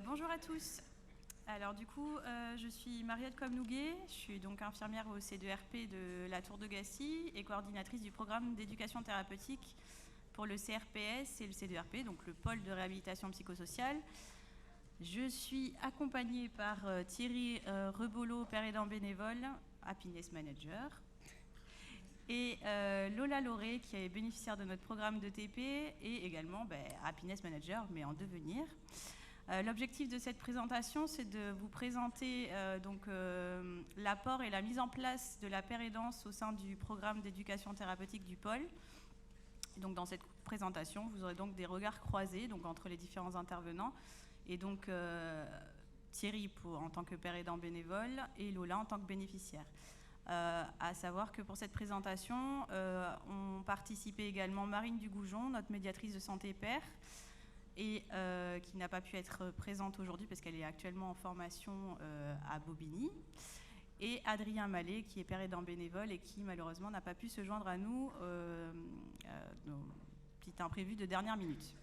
Bonjour à tous. Alors du coup, je suis Mariette Comnouguet, je suis donc infirmière au C2RP de la Tour de Gassi et coordinatrice du programme d'éducation thérapeutique pour le CRPS et le C2RP, donc le pôle de réhabilitation psychosociale. Je suis accompagnée par Thierry Rebolot, père aidant bénévole, Happiness Manager, et Lola Lauré, qui est bénéficiaire de notre programme de TP et également Happiness Manager, mais en devenir. L'objectif de cette présentation, c'est de vous présenter l'apport et la mise en place de la pérédance au sein du programme d'éducation thérapeutique du pôle. Donc, dans cette présentation, vous aurez donc des regards croisés donc, entre les différents intervenants. Et donc, Thierry en tant que père aidant bénévole et Lola en tant que bénéficiaire. À savoir que pour cette présentation, ont participé également Marine Dugoujon, notre médiatrice de santé père, et qui n'a pas pu être présente aujourd'hui parce qu'elle est actuellement en formation à Bobigny, et Adrien Mallet, qui est père aidant bénévole et qui malheureusement n'a pas pu se joindre à nous, petit imprévu de dernière minute.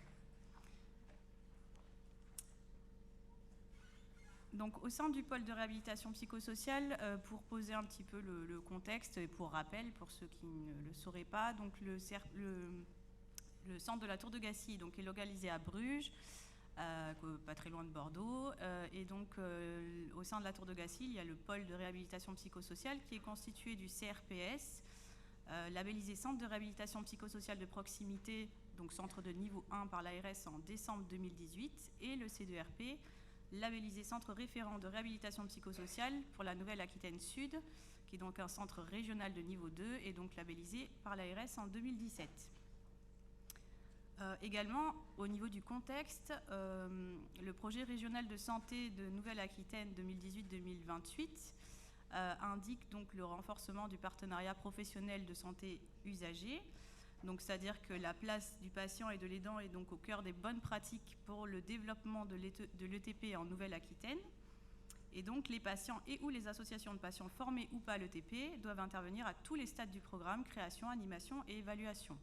Donc, au sein du pôle de réhabilitation psychosociale, pour poser un petit peu le contexte et pour rappel, pour ceux qui ne le sauraient pas, donc le centre de la Tour de Gassi donc, est localisé à Bruges, pas très loin de Bordeaux. Et donc, au sein de la Tour de Gassi, il y a le pôle de réhabilitation psychosociale qui est constitué du CRPS, labellisé Centre de réhabilitation psychosociale de proximité, donc centre de niveau 1 par l'ARS en décembre 2018, et le C2RP, labellisé Centre référent de réhabilitation psychosociale pour la Nouvelle-Aquitaine Sud, qui est donc un centre régional de niveau 2 et donc labellisé par l'ARS en 2017. Également, au niveau du contexte, le projet régional de santé de Nouvelle-Aquitaine 2018-2028 indique donc le renforcement du partenariat professionnel de santé usagé. Donc, c'est-à-dire que la place du patient et de l'aidant est donc au cœur des bonnes pratiques pour le développement de l'ETP en Nouvelle-Aquitaine. Et donc, les patients et ou les associations de patients formés ou pas à l'ETP doivent intervenir à tous les stades du programme, création, animation et évaluation.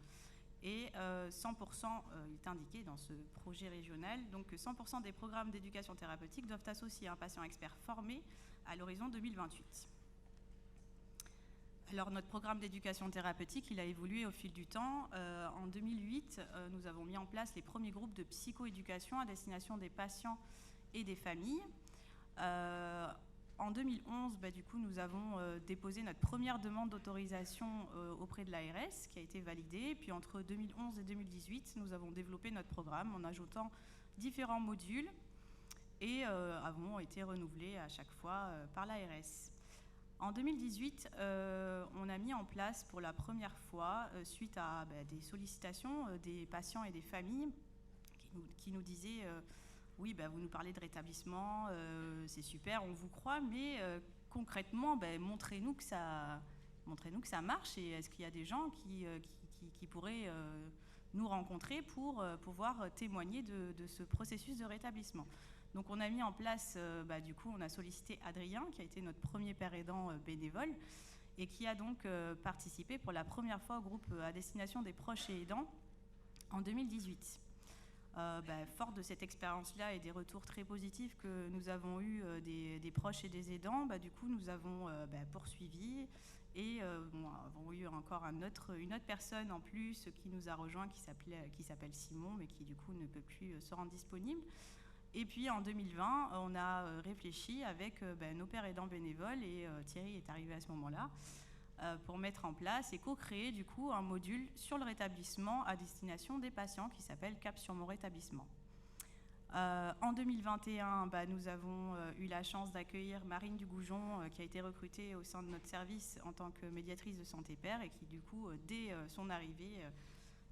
Et 100%, il est indiqué dans ce projet régional, donc 100% des programmes d'éducation thérapeutique doivent associer un patient expert formé à l'horizon 2028. Alors, notre programme d'éducation thérapeutique, il a évolué au fil du temps. En 2008, nous avons mis en place les premiers groupes de psychoéducation à destination des patients et des familles. En 2011, du coup, nous avons déposé notre première demande d'autorisation auprès de l'ARS, qui a été validée. Puis, entre 2011 et 2018, nous avons développé notre programme en ajoutant différents modules et avons été renouvelés à chaque fois par l'ARS. En 2018, on a mis en place pour la première fois, suite à des sollicitations des patients et des familles qui nous disaient oui, vous nous parlez de rétablissement, c'est super, on vous croit, mais concrètement, montrez-nous que ça marche, et est-ce qu'il y a des gens qui pourraient nous rencontrer pour pouvoir témoigner de ce processus de rétablissement. Donc, on a mis en place, du coup, on a sollicité Adrien, qui a été notre premier père aidant bénévole, et qui a donc participé pour la première fois au groupe à destination des proches et aidants en 2018. Fort de cette expérience-là et des retours très positifs que nous avons eus des proches et des aidants, du coup, nous avons poursuivi et avons eu encore une autre personne en plus qui nous a rejoint, qui s'appelle Simon, mais qui, du coup, ne peut plus se rendre disponible. Et puis en 2020, on a réfléchi avec nos pères aidants bénévoles, et Thierry est arrivé à ce moment-là, pour mettre en place et co-créer du coup un module sur le rétablissement à destination des patients qui s'appelle Cap sur mon rétablissement. En 2021, nous avons eu la chance d'accueillir Marine Dugoujon, qui a été recrutée au sein de notre service en tant que médiatrice de santé père, et qui du coup, dès son arrivée,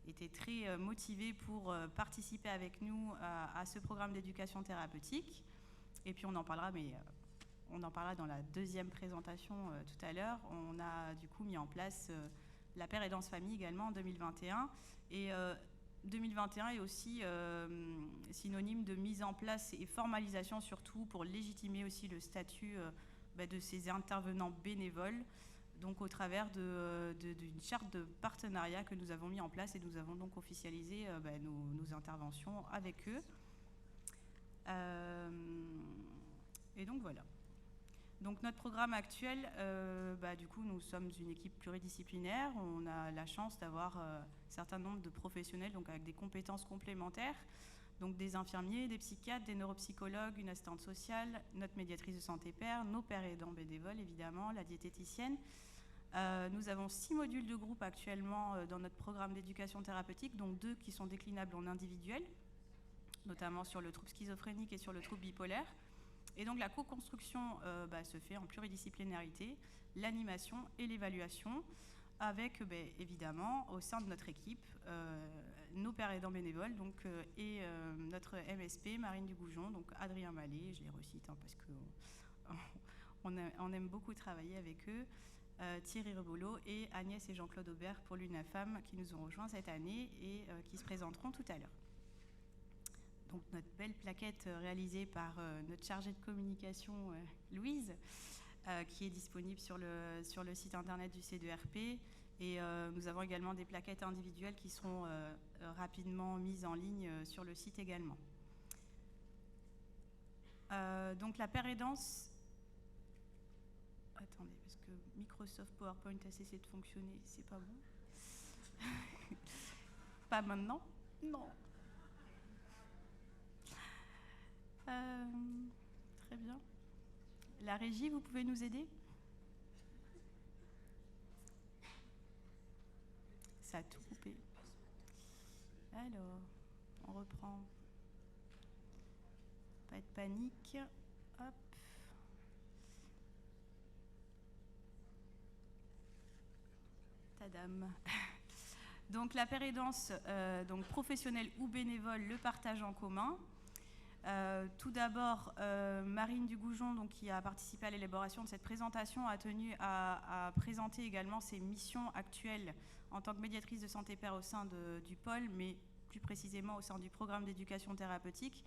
était très motivée pour participer avec nous à ce programme d'éducation thérapeutique. Et puis on en parlera, mais on en parlera dans la deuxième présentation tout à l'heure. On a du coup mis en place la père aidance famille également en 2021. Et 2021 est aussi synonyme de mise en place et formalisation, surtout pour légitimer aussi le statut de ces intervenants bénévoles, donc au travers d'une charte de partenariat que nous avons mis en place, et nous avons donc officialisé nos interventions avec eux. Et donc voilà. Donc notre programme actuel, du coup, nous sommes une équipe pluridisciplinaire. On a la chance d'avoir un certain nombre de professionnels, donc avec des compétences complémentaires, donc des infirmiers, des psychiatres, des neuropsychologues, une assistante sociale, notre médiatrice de santé père, nos pères aidants bénévoles évidemment, la diététicienne. Nous avons 6 modules de groupe actuellement dans notre programme d'éducation thérapeutique, donc 2 qui sont déclinables en individuel, notamment sur le trouble schizophrénique et sur le trouble bipolaire. Et donc la co-construction se fait en pluridisciplinarité, l'animation et l'évaluation, avec évidemment au sein de notre équipe nos pères aidants bénévoles et notre MSP Marine Dugoujon, donc Adrien Mallet, je les recite parce qu'on aime beaucoup travailler avec eux, Thierry Rebolo et Agnès et Jean-Claude Aubert pour l'UNAFAM qui nous ont rejoints cette année et qui se présenteront tout à l'heure. Donc notre belle plaquette réalisée par notre chargée de communication Louise, qui est disponible sur le site internet du C2RP. Et nous avons également des plaquettes individuelles qui seront rapidement mises en ligne sur le site également. Donc la paire aidance... Attendez, parce que Microsoft PowerPoint a cessé de fonctionner, c'est pas bon. Pas maintenant? Non. Très bien. La régie, vous pouvez nous aider? Ça a tout coupé. Alors, on reprend. Pas de panique. Hop. Tadam. Donc la paire aidance, donc professionnelle ou bénévole, le partage en commun. Tout d'abord, Marine Dugoujon, donc, qui a participé à l'élaboration de cette présentation, a tenu à présenter également ses missions actuelles en tant que médiatrice de santé père au sein du pôle, mais plus précisément au sein du programme d'éducation thérapeutique.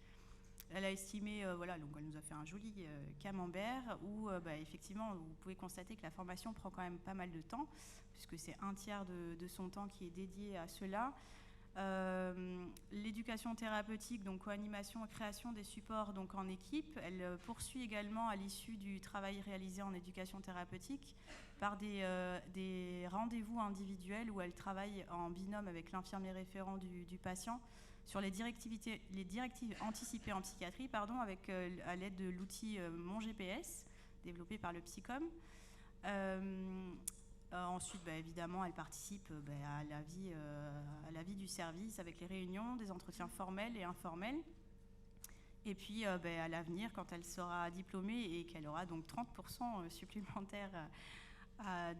Elle a estimé, donc elle nous a fait un joli camembert où effectivement vous pouvez constater que la formation prend quand même pas mal de temps, puisque c'est un tiers de son temps qui est dédié à cela. L'éducation thérapeutique, donc co-animation et création des supports donc en équipe. Elle poursuit également à l'issue du travail réalisé en éducation thérapeutique par des rendez-vous individuels où elle travaille en binôme avec l'infirmier référent du patient sur les directives anticipées en psychiatrie, à l'aide de l'outil Mon GPS, développé par le Psycom. Ensuite, évidemment, elle participe à la vie du service avec les réunions, des entretiens formels et informels. Et puis, à l'avenir, quand elle sera diplômée et qu'elle aura donc 30% supplémentaires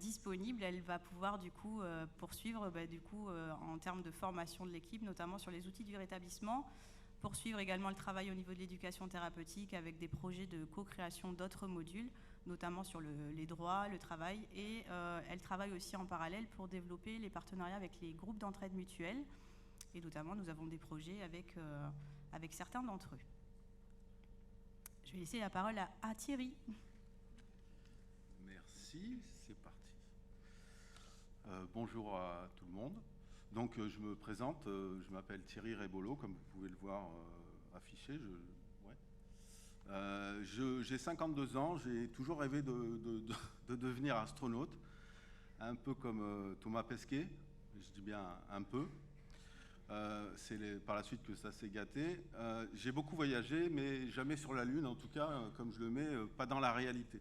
disponibles, elle va pouvoir du coup poursuivre en termes de formation de l'équipe, notamment sur les outils du rétablissement, poursuivre également le travail au niveau de l'éducation thérapeutique avec des projets de co-création d'autres modules, notamment sur les droits, le travail, et elle travaille aussi en parallèle pour développer les partenariats avec les groupes d'entraide mutuelle, et notamment nous avons des projets avec certains d'entre eux. Je vais laisser la parole à Thierry. Merci, c'est parti. Bonjour à tout le monde. Donc je me présente, je m'appelle Thierry Rebolo, comme vous pouvez le voir affiché. J'ai 52 ans, j'ai toujours rêvé de devenir astronaute, un peu comme Thomas Pesquet, je dis bien un peu. C'est par la suite que ça s'est gâté. J'ai beaucoup voyagé, mais jamais sur la Lune, en tout cas, comme je le mets, pas dans la réalité.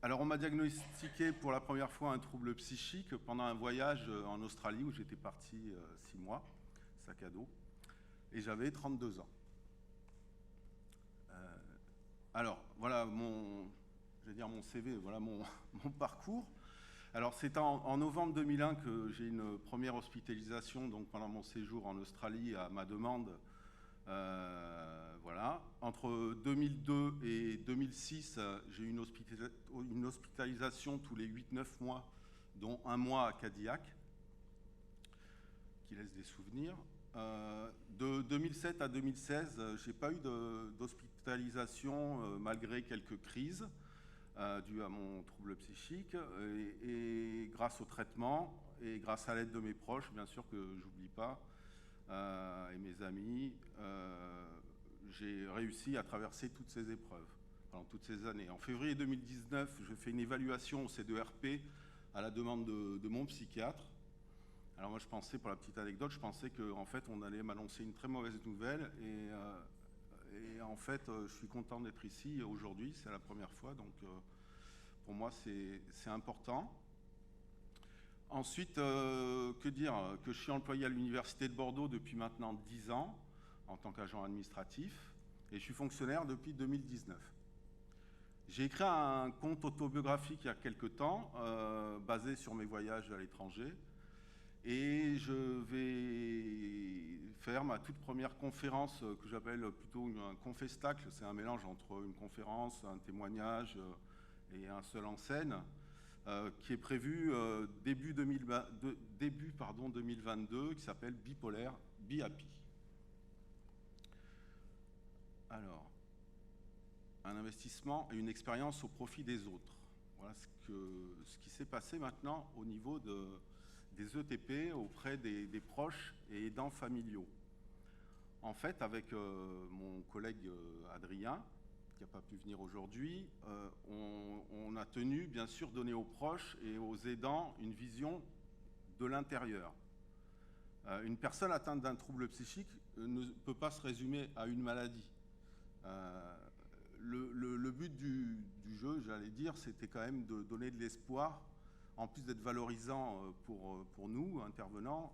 Alors on m'a diagnostiqué pour la première fois un trouble psychique pendant un voyage en Australie où j'étais parti 6 mois, sac à dos, et j'avais 32 ans. Alors voilà mon CV, voilà mon parcours. Alors c'est en novembre 2001 que j'ai une première hospitalisation, donc pendant mon séjour en Australie à ma demande. Voilà. Entre 2002 et 2006, j'ai eu une hospitalisation tous les 8-9 mois, dont un mois à Cadillac, qui laisse des souvenirs. De 2007 à 2016, je n'ai pas eu d'hospitalisation malgré quelques crises dues à mon trouble psychique. Et grâce au traitement et grâce à l'aide de mes proches, bien sûr que j'oublie pas, et mes amis, j'ai réussi à traverser toutes ces épreuves pendant toutes ces années. En février 2019, je fais une évaluation au C2RP à la demande de mon psychiatre. Alors moi, je pensais, pour la petite anecdote, je pensais qu'en fait, on allait m'annoncer une très mauvaise nouvelle. Et en fait, je suis content d'être ici aujourd'hui. C'est la première fois, donc pour moi, c'est important. Ensuite, que dire? Que je suis employé à l'Université de Bordeaux depuis maintenant 10 ans, en tant qu'agent administratif, et je suis fonctionnaire depuis 2019. J'ai écrit un conte autobiographique il y a quelques temps, basé sur mes voyages à l'étranger, et je vais faire ma toute première conférence que j'appelle plutôt un confestacle. C'est un mélange entre une conférence, un témoignage et un seul en scène, qui est prévu début 2022, qui s'appelle Bipolaire, Be Happy. Alors, un investissement et une expérience au profit des autres. Voilà ce qui s'est passé maintenant au niveau des ETP auprès des proches et aidants familiaux. En fait, avec mon collègue Adrien, qui n'a pas pu venir aujourd'hui, on a tenu, bien sûr, donner aux proches et aux aidants une vision de l'intérieur. Une personne atteinte d'un trouble psychique ne peut pas se résumer à une maladie. Le but du jeu, j'allais dire, c'était quand même de donner de l'espoir, en plus d'être valorisant pour nous, intervenants,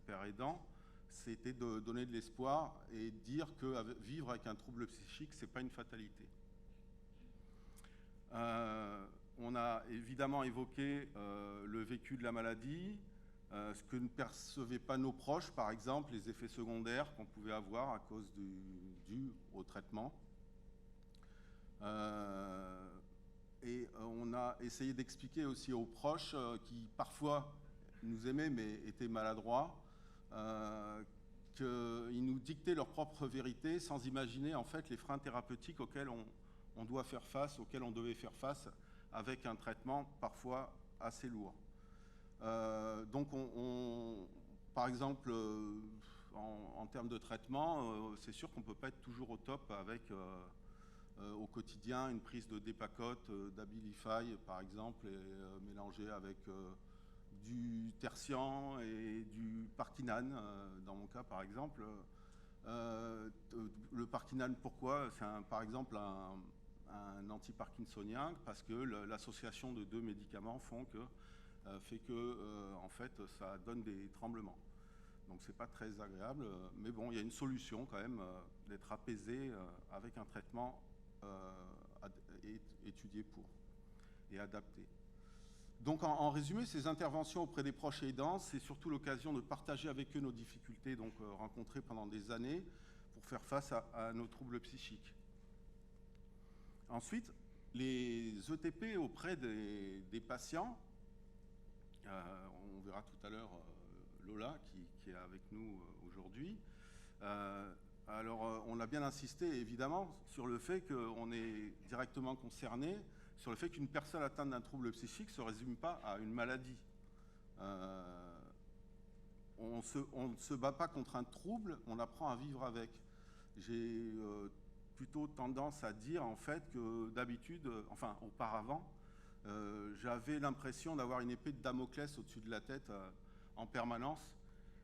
pères aidants, c'était de donner de l'espoir et dire que vivre avec un trouble psychique, c'est pas une fatalité. On a évidemment évoqué le vécu de la maladie, ce que ne percevaient pas nos proches, par exemple, les effets secondaires qu'on pouvait avoir à cause dû au traitement. Et on a essayé d'expliquer aussi aux proches qui parfois nous aimaient mais étaient maladroits, qu'ils nous dictaient leur propre vérité sans imaginer en fait les freins thérapeutiques auxquels on doit faire face, auxquels on devait faire face avec un traitement parfois assez lourd. Donc par exemple, en termes de traitement, c'est sûr qu'on ne peut pas être toujours au top avec au quotidien une prise de Dépakote, d'Abilify par exemple, et mélangée avec du tertian et du Parkinan, dans mon cas par exemple. Le Parkinan, pourquoi? C'est par exemple un anti-parkinsonien, parce que l'association de deux médicaments fait que en fait, ça donne des tremblements. Donc c'est pas très agréable, mais bon, il y a une solution quand même d'être apaisé avec un traitement étudié pour et adapté. Donc en résumé, ces interventions auprès des proches aidants, c'est surtout l'occasion de partager avec eux nos difficultés rencontrées pendant des années pour faire face à nos troubles psychiques. Ensuite, les ETP auprès des patients, on verra tout à l'heure Lola qui est avec nous aujourd'hui. Alors on a bien insisté évidemment sur le fait qu'on est directement concerné, sur le fait qu'une personne atteinte d'un trouble psychique ne se résume pas à une maladie. On ne se bat pas contre un trouble, on apprend à vivre avec. J'ai plutôt tendance à dire en fait que d'habitude, enfin auparavant, j'avais l'impression d'avoir une épée de Damoclès au-dessus de la tête en permanence.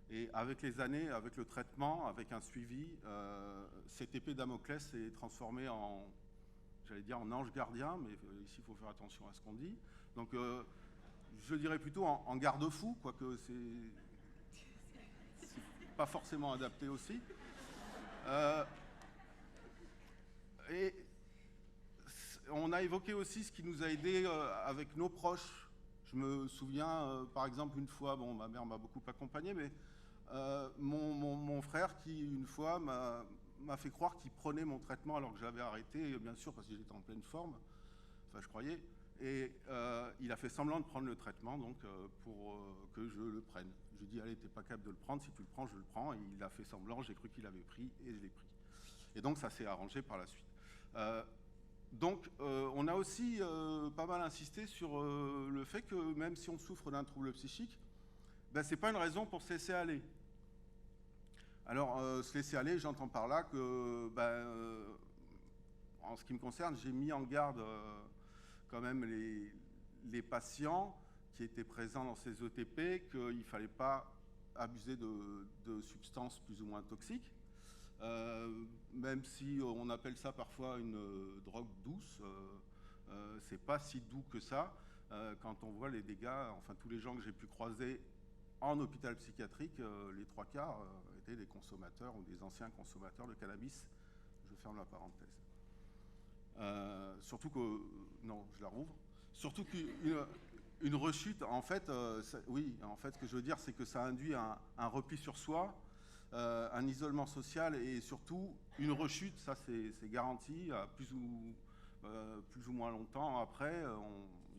Et avec les années, avec le traitement, avec un suivi, cette épée de Damoclès s'est transformée en, j'allais dire, en ange gardien, mais ici il faut faire attention à ce qu'on dit. Donc je dirais plutôt en garde-fou, quoique c'est pas forcément adapté aussi. Et on a évoqué aussi ce qui nous a aidés avec nos proches. Je me souviens, par exemple, une fois, bon, ma mère m'a beaucoup accompagné, mais mon frère qui, une fois, m'a fait croire qu'il prenait mon traitement alors que j'avais arrêté, bien sûr, parce que j'étais en pleine forme, enfin je croyais, et il a fait semblant de prendre le traitement, donc pour que je le prenne. Je lui ai dit, allez, t'es pas capable de le prendre, si tu le prends, je le prends, et il a fait semblant, j'ai cru qu'il avait pris, et je l'ai pris. Et donc ça s'est arrangé par la suite. Donc on a aussi pas mal insisté sur le fait que même si on souffre d'un trouble psychique, ben, ce n'est pas une raison pour se laisser aller. Alors, se laisser aller, j'entends par là que, en ce qui me concerne, j'ai mis en garde quand même les patients qui étaient présents dans ces ETP qu'il ne fallait pas abuser de substances plus ou moins toxiques. Même si on appelle ça parfois une drogue douce, c'est pas si doux que ça quand on voit les dégâts. Enfin, tous les gens que j'ai pu croiser en hôpital psychiatrique, les 3/4 étaient des consommateurs ou des anciens consommateurs de cannabis. Je ferme la parenthèse. Surtout que, non, je la rouvre. Surtout qu'une rechute, en fait, oui, en fait, ce que je veux dire, c'est que ça induit un repli sur soi, un isolement social et surtout une rechute, ça c'est garanti, plus ou moins longtemps après,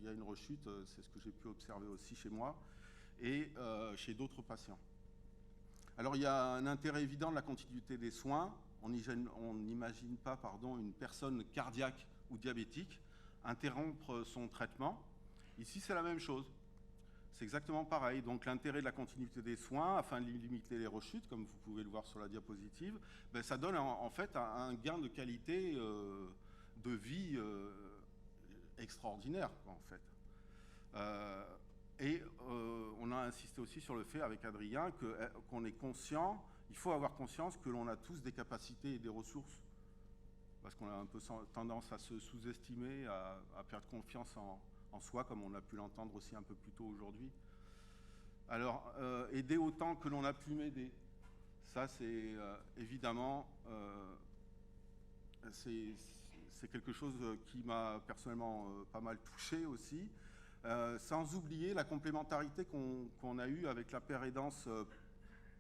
il y a une rechute, c'est ce que j'ai pu observer aussi chez moi et chez d'autres patients. Alors il y a un intérêt évident de la continuité des soins. On n'imagine pas une personne cardiaque ou diabétique interrompre son traitement. Ici, c'est la même chose. C'est exactement pareil. Donc l'intérêt de la continuité des soins, afin de limiter les rechutes, comme vous pouvez le voir sur la diapositive, ça donne en fait un gain de qualité de vie extraordinaire, en fait. Et on a insisté aussi sur le fait avec Adrien qu'on est conscient, il faut avoir conscience que l'on a tous des capacités et des ressources, parce qu'on a un peu tendance à se sous-estimer, à perdre confiance en soi, comme on a pu l'entendre aussi un peu plus tôt aujourd'hui. Alors, aider autant que l'on a pu m'aider, ça c'est évidemment, c'est quelque chose qui m'a personnellement pas mal touché aussi. Sans oublier la complémentarité qu'on a eue avec la paire aidance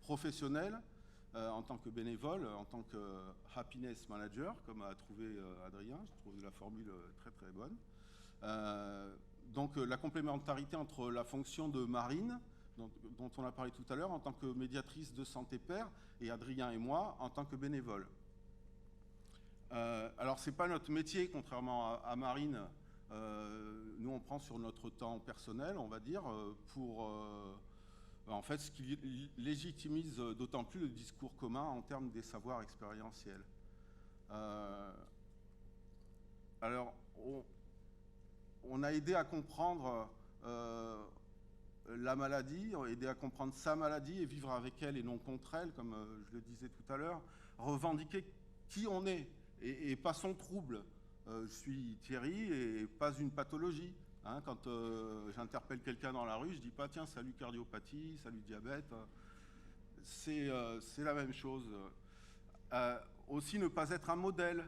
professionnelle en tant que bénévole, en tant que happiness manager, comme a trouvé Adrien. Je trouve la formule très très bonne. Donc la complémentarité entre la fonction de Marine, dont on a parlé tout à l'heure, en tant que médiatrice de santé paire, et Adrien et moi en tant que bénévole. Alors c'est pas notre métier, contrairement à Marine. Nous, on prend sur notre temps personnel, on va dire, pour en fait ce qui légitimise d'autant plus le discours commun en termes des savoirs expérientiels. Alors, on a aidé à comprendre la maladie, aidé à comprendre sa maladie et vivre avec elle et non contre elle, comme je le disais tout à l'heure, revendiquer qui on est et pas son trouble. Je suis Thierry et pas une pathologie. Hein, quand j'interpelle quelqu'un dans la rue, je dis pas tiens, salut cardiopathie, salut diabète. C'est la même chose. Aussi ne pas être un modèle.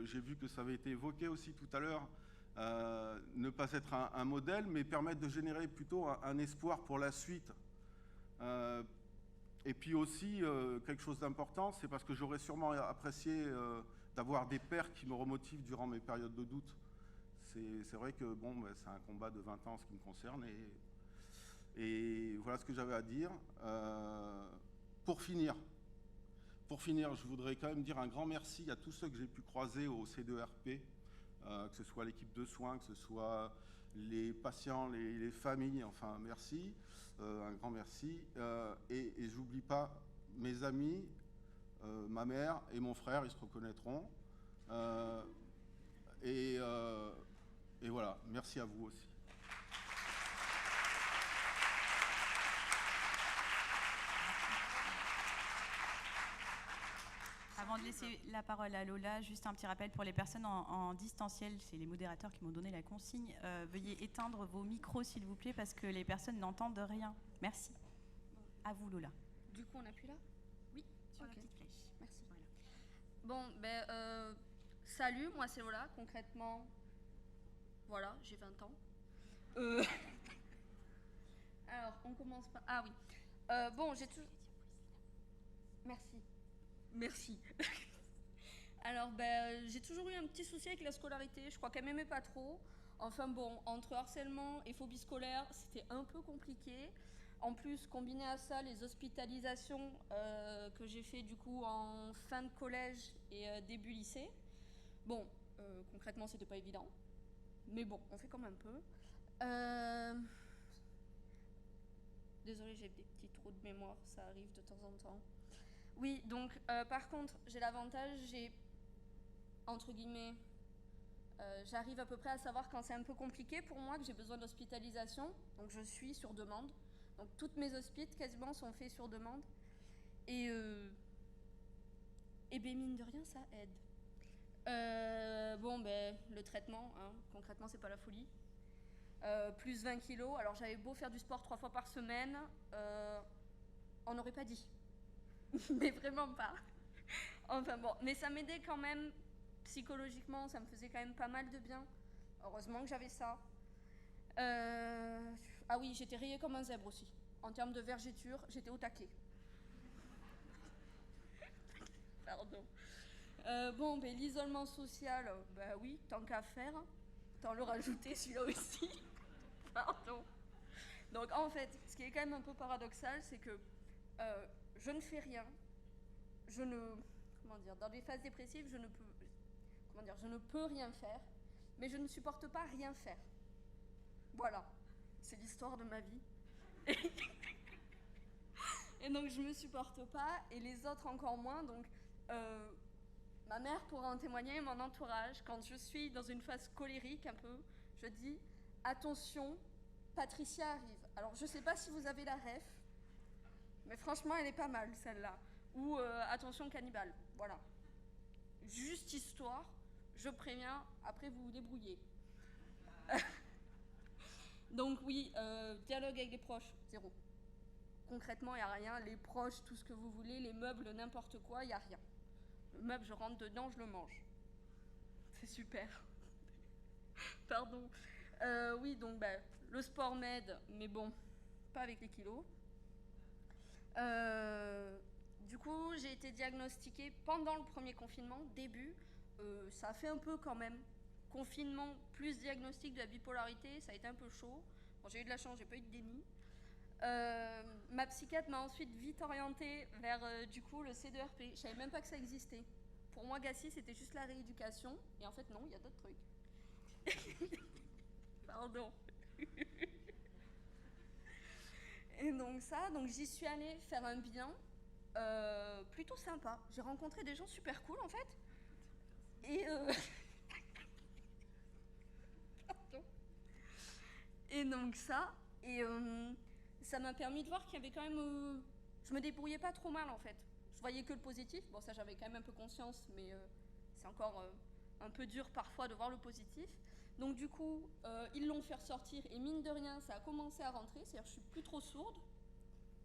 J'ai vu que ça avait été évoqué aussi tout à l'heure. Ne pas être un modèle, mais permettre de générer plutôt un espoir pour la suite. Et puis aussi, quelque chose d'important, c'est parce que j'aurais sûrement apprécié d'avoir des pairs qui me remotivent durant mes périodes de doute. C'est vrai que bon, c'est un combat de 20 ans en ce qui me concerne. Et voilà ce que j'avais à dire. Pour finir, je voudrais quand même dire un grand merci à tous ceux que j'ai pu croiser au C2RP, que ce soit l'équipe de soins, que ce soit les patients, les familles, enfin merci, un grand merci. Et j'oublie pas mes amis, ma mère et mon frère, ils se reconnaîtront. Et voilà, merci à vous aussi. Avant de laisser la parole à Lola, juste un petit rappel pour les personnes en distanciel, c'est les modérateurs qui m'ont donné la consigne. Veuillez éteindre vos micros s'il vous plaît parce que les personnes n'entendent rien. Merci. À vous Lola. Du coup on appuie là ? Oui, sur la Okay. petite flèche. Merci. Voilà. Bon, salut, moi c'est Lola, concrètement, voilà, j'ai 20 ans. Alors, on commence par... Ah oui. Bon, j'ai tout... Merci. Alors, j'ai toujours eu un petit souci avec la scolarité. Je crois qu'elle m'aimait pas trop. Enfin bon, entre harcèlement et phobie scolaire, c'était un peu compliqué. En plus, combiné à ça, les hospitalisations que j'ai fait du coup en fin de collège et début lycée. Bon, concrètement, c'était pas évident. Mais bon, on fait comme un peu. Désolée, j'ai des petits trous de mémoire, ça arrive de temps en temps. Oui, donc par contre, j'ai l'avantage, entre guillemets, j'arrive à peu près à savoir quand c'est un peu compliqué pour moi, que j'ai besoin d'hospitalisation. Donc je suis sur demande. Donc toutes mes hospites quasiment sont faits sur demande. Et ben mine de rien, ça aide. Bon, ben le traitement, hein, concrètement, c'est pas la folie. Plus 20 kilos. Alors j'avais beau faire du sport 3 fois par semaine, on n'aurait pas dit. Mais vraiment pas. Enfin bon, mais ça m'aidait quand même psychologiquement, ça me faisait quand même pas mal de bien. Heureusement que j'avais ça. Ah oui, j'étais rayée comme un zèbre aussi. En termes de vergéture, j'étais au taquet. Pardon. Bon, ben l'isolement social, bah oui, tant qu'à faire, tant le rajouter celui-là aussi. Pardon. Donc en fait, ce qui est quand même un peu paradoxal, c'est que je ne fais rien. Dans des phases dépressives, je ne peux rien faire, mais je ne supporte pas rien faire. Voilà, c'est l'histoire de ma vie. Et donc je me supporte pas, et les autres encore moins. Donc ma mère pourra en témoigner, mon entourage, quand je suis dans une phase colérique un peu, je dis attention, Patricia arrive. Alors je sais pas si vous avez la ref, mais franchement elle est pas mal celle-là. Ou attention cannibale, voilà. Juste histoire, je préviens, après vous vous débrouillez. Donc oui, dialogue avec les proches, zéro. Concrètement, il n'y a rien. Les proches, tout ce que vous voulez, les meubles, n'importe quoi, il n'y a rien. Le meuble, je rentre dedans, je le mange. C'est super. Pardon. Oui, donc le sport m'aide, mais bon, pas avec les kilos. Du coup, j'ai été diagnostiquée pendant le premier confinement, début. Ça a fait un peu quand même. Confinement plus diagnostic de la bipolarité, ça a été un peu chaud. Bon, j'ai eu de la chance, j'ai pas eu de déni. Ma psychiatre m'a ensuite vite orientée vers du coup le C2RP. Je savais même pas que ça existait. Pour moi, GACI, c'était juste la rééducation. Et en fait, non, il y a d'autres trucs. Pardon. Et donc j'y suis allée faire un bilan plutôt sympa. J'ai rencontré des gens super cool en fait. Et pardon. Et donc ça m'a permis de voir qu'il y avait quand même... je me débrouillais pas trop mal en fait. Je voyais que le positif. Bon, ça j'avais quand même un peu conscience, mais c'est encore un peu dur parfois de voir le positif. Donc du coup, ils l'ont fait ressortir et mine de rien, ça a commencé à rentrer. C'est-à-dire que je suis plus trop sourde.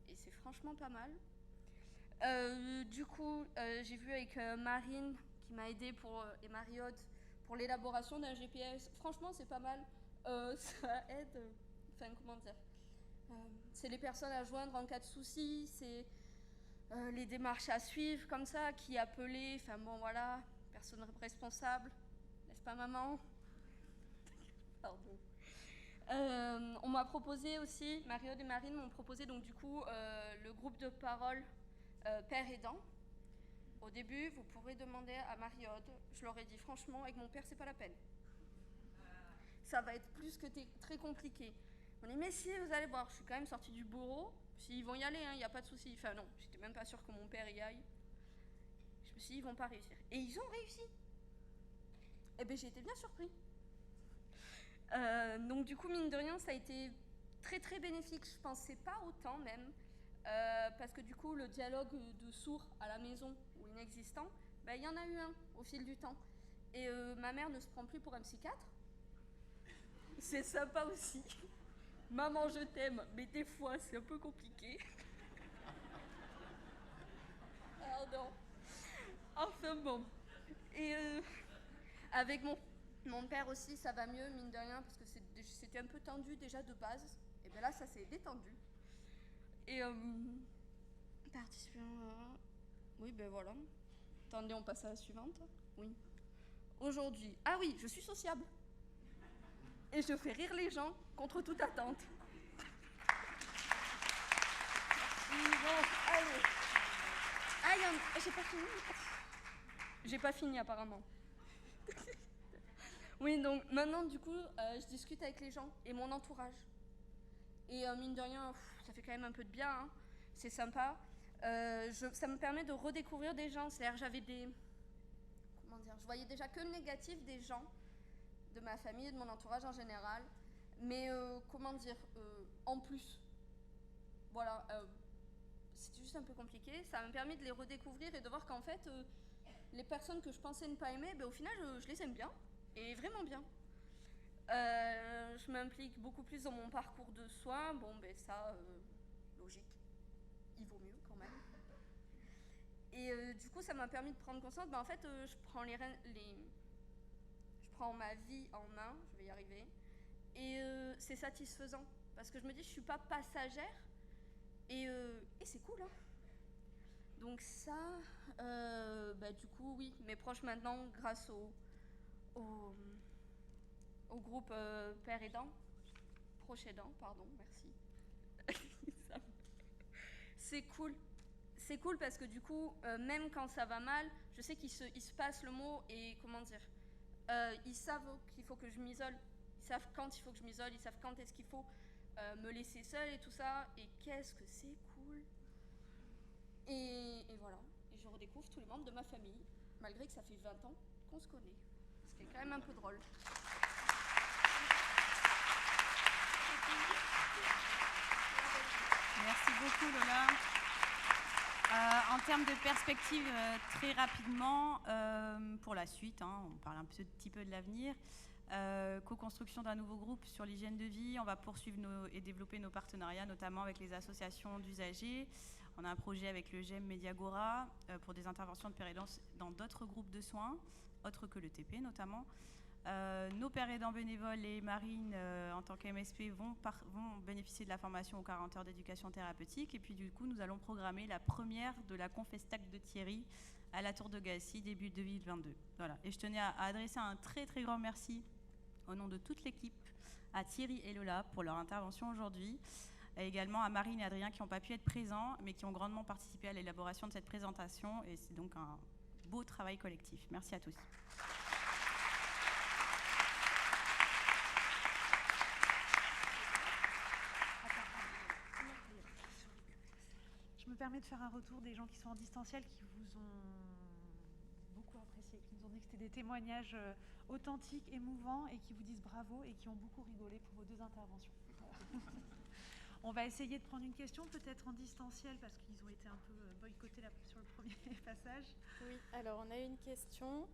Et c'est franchement pas mal. Du coup, j'ai vu avec Marine qui m'a aidée et Marie-Aude pour l'élaboration d'un GPS. Franchement, c'est pas mal. Ça aide. Enfin, comment dire, c'est les personnes à joindre en cas de souci, c'est les démarches à suivre comme ça, qui appeler, enfin bon voilà, personne responsable, n'est-ce pas maman? Pardon. On m'a proposé aussi, Marie-Aude et Marine m'ont proposé donc du coup le groupe de parole père aidant. Au début, vous pourrez demander à Marie-Aude, je leur ai dit franchement, avec mon père, c'est pas la peine. Ça va être plus que très compliqué. On dit, mais si, vous allez voir, je suis quand même sortie du bourreau. S'ils vont y aller, il n'y a pas de souci. Enfin non, j'étais même pas sûre que mon père y aille. Je me suis dit, ils vont pas réussir. Et ils ont réussi. Eh bien, j'ai été bien surpris. Donc du coup, mine de rien, ça a été très très bénéfique. Je pensais pas autant même. Parce que du coup, le dialogue de sourds à la maison ou inexistant, il y en a eu un au fil du temps. Et ma mère ne se prend plus pour un psychiatre. C'est sympa aussi. Maman, je t'aime, mais des fois, c'est un peu compliqué. Pardon. Enfin bon. Et avec mon père aussi, ça va mieux, mine de rien, parce que c'était un peu tendu déjà de base. Et bien là, ça s'est détendu. Et participant. Oui, ben voilà. Attendez, on passe à la suivante. Oui. Aujourd'hui. Ah oui, je suis sociable. Et je fais rire les gens contre toute attente. Bon, allez. Ah, j'ai pas fini. J'ai pas fini apparemment. Oui, donc maintenant du coup, je discute avec les gens et mon entourage. Et mine de rien, ça fait quand même un peu de bien, hein. C'est sympa. Ça me permet de redécouvrir des gens. C'est-à-dire, je voyais déjà que le négatif des gens, de ma famille et de mon entourage en général. Mais, en plus, voilà, c'était juste un peu compliqué. Ça m'a permis de les redécouvrir et de voir qu'en fait, les personnes que je pensais ne pas aimer, au final, je les aime bien, et vraiment bien. Je m'implique beaucoup plus dans mon parcours de soins. Logique, il vaut mieux quand même. Et du coup, ça m'a permis de prendre conscience, en fait, je prends ma vie en main, je vais y arriver, et c'est satisfaisant, parce que je me dis, je suis pas passagère, et c'est cool, hein. Donc ça, du coup, oui, mes proches maintenant, grâce au groupe Père aidant, proche aidant, pardon, merci. C'est cool. C'est cool parce que du coup, même quand ça va mal, je sais qu'ils se passent le mot et ils savent qu'il faut que je m'isole. Ils savent quand il faut que je m'isole, ils savent quand est-ce qu'il faut me laisser seule et tout ça. Et qu'est-ce que c'est cool. Et voilà. Et je redécouvre tous les membres de ma famille, malgré que ça fait 20 ans qu'on se connaît. Ce qui est quand même un peu drôle. Merci beaucoup, Lola. En termes de perspective, très rapidement, pour la suite, on parle un petit peu de l'avenir. Co-construction d'un nouveau groupe sur l'hygiène de vie. On va poursuivre et développer nos partenariats, notamment avec les associations d'usagers. On a un projet avec le GEM Mediagora pour des interventions de père aidants dans d'autres groupes de soins, autres que le TP notamment. Nos pères aidants bénévoles et Marine, en tant qu'MSP, vont bénéficier de la formation aux 40 heures d'éducation thérapeutique. Et puis du coup, nous allons programmer la première de la Confestac de Thierry à la Tour de Gacy, début 2022. Voilà. Et je tenais à adresser un très très grand merci au nom de toute l'équipe à Thierry et Lola pour leur intervention aujourd'hui. Et également à Marine et Adrien qui n'ont pas pu être présents, mais qui ont grandement participé à l'élaboration de cette présentation. Et c'est donc un beau travail collectif. Merci à tous. Je me permets de faire un retour des gens qui sont en distanciel, qui vous ont beaucoup apprécié, qui nous ont dit que c'était des témoignages authentiques, émouvants, et qui vous disent bravo et qui ont beaucoup rigolé pour vos 2 interventions. Voilà. On va essayer de prendre une question, peut-être en distanciel, parce qu'ils ont été un peu boycottés sur le premier passage. Oui, alors on a une question.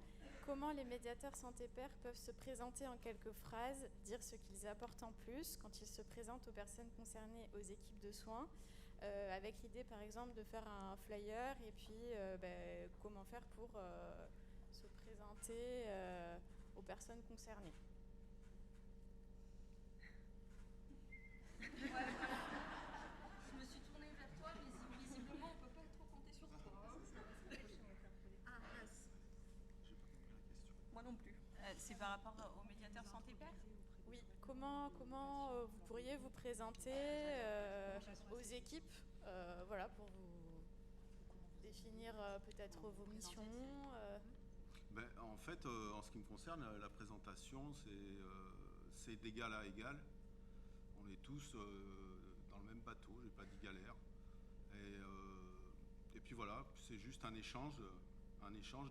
Comment les médiateurs santé-père peuvent se présenter en quelques phrases, dire ce qu'ils apportent en plus quand ils se présentent aux personnes concernées, aux équipes de soins, avec l'idée par exemple de faire un flyer et puis comment faire pour se présenter aux personnes concernées. Ouais, voilà. Je me suis tournée vers toi, mais visiblement on peut pas trop compter sur toi. Ah mince. Moi non plus. C'est par rapport aux médiateurs santé-père ? Oui, comment vous pourriez vous présenter aux équipes, voilà, pour vous définir peut-être vos missions. En fait, en ce qui me concerne, la présentation, c'est d'égal à égal. On est tous dans le même bateau, j'ai pas dit galère. Et puis voilà, c'est juste un échange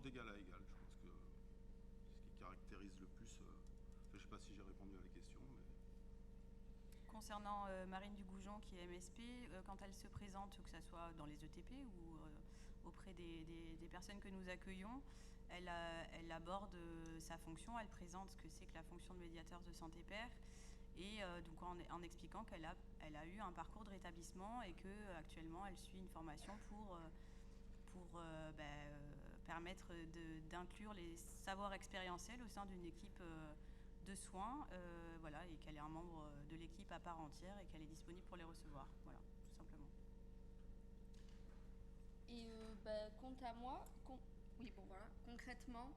d'égal à égal. Je pense que ce qui caractérise le plus. Je sais pas si j'ai répondu à la question. Mais... Concernant Marine Dugoujon qui est MSP, quand elle se présente, que ce soit dans les ETP ou auprès des personnes que nous accueillons, elle aborde sa fonction, elle présente ce que c'est que la fonction de médiateur de santé-père, et donc en expliquant qu'elle a eu un parcours de rétablissement et qu'actuellement elle suit une formation pour permettre d'inclure les savoirs expérientiels au sein d'une équipe de soins, voilà, et qu'elle est un membre de l'équipe à part entière et qu'elle est disponible pour les recevoir, voilà, tout simplement. Et quant à moi, concrètement,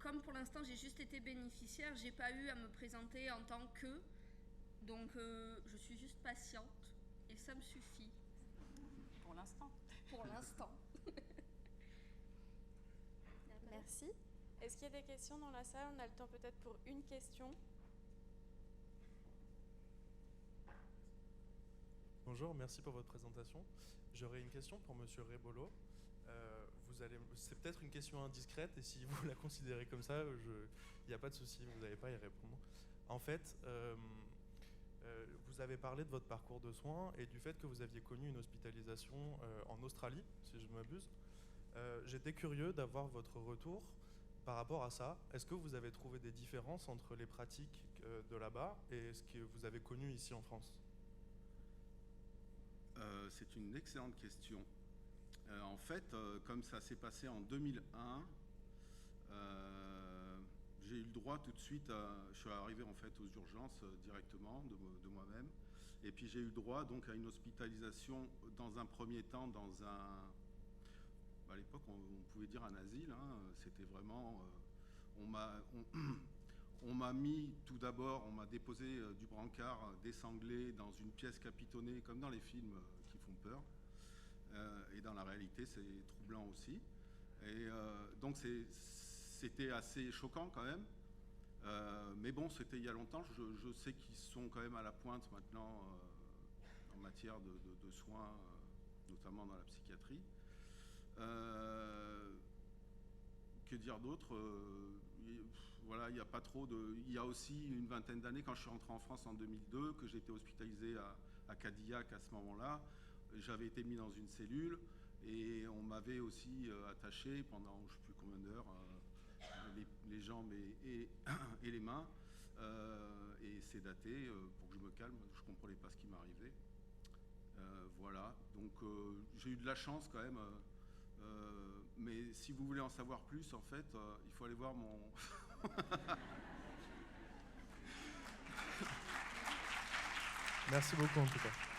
comme pour l'instant j'ai juste été bénéficiaire, j'ai pas eu à me présenter en tant que, donc je suis juste patiente et ça me suffit. Pour l'instant. Pour l'instant. Merci. Est-ce qu'il y a des questions dans la salle? On a le temps peut-être pour une question. Bonjour, merci pour votre présentation. J'aurais une question pour Monsieur Rebolo. C'est peut-être une question indiscrète et si vous la considérez comme ça, il n'y a pas de souci, vous n'avez pas à y répondre. En fait, vous avez parlé de votre parcours de soins et du fait que vous aviez connu une hospitalisation en Australie, si je ne m'abuse. J'étais curieux d'avoir votre retour par rapport à ça. Est-ce que vous avez trouvé des différences entre les pratiques de là-bas et ce que vous avez connu ici en France ? C'est une excellente question. En fait, comme ça s'est passé en 2001, j'ai eu le droit tout de suite, je suis arrivé en fait aux urgences directement de moi-même, et puis j'ai eu le droit donc à une hospitalisation dans un premier temps dans un, à l'époque on pouvait dire un asile, hein, c'était vraiment, on m'a mis tout d'abord, on m'a déposé du brancard désanglé dans une pièce capitonnée comme dans les films qui font peur. Et dans la réalité, c'est troublant aussi. Et donc, c'était assez choquant quand même. Mais bon, c'était il y a longtemps. Je sais qu'ils sont quand même à la pointe maintenant en matière de soins, notamment dans la psychiatrie. Que dire d'autre ? Voilà, il n'y a pas trop de... Il y a aussi une vingtaine d'années, quand je suis rentré en France en 2002, que j'étais hospitalisé à Cadillac à ce moment-là. J'avais été mis dans une cellule et on m'avait aussi attaché pendant je ne sais plus combien d'heures les jambes et les mains et sédaté pour que je me calme. Je ne comprenais pas ce qui m'arrivait. Voilà, donc j'ai eu de la chance quand même. Mais si vous voulez en savoir plus, en fait, il faut aller voir mon... Merci beaucoup en tout cas.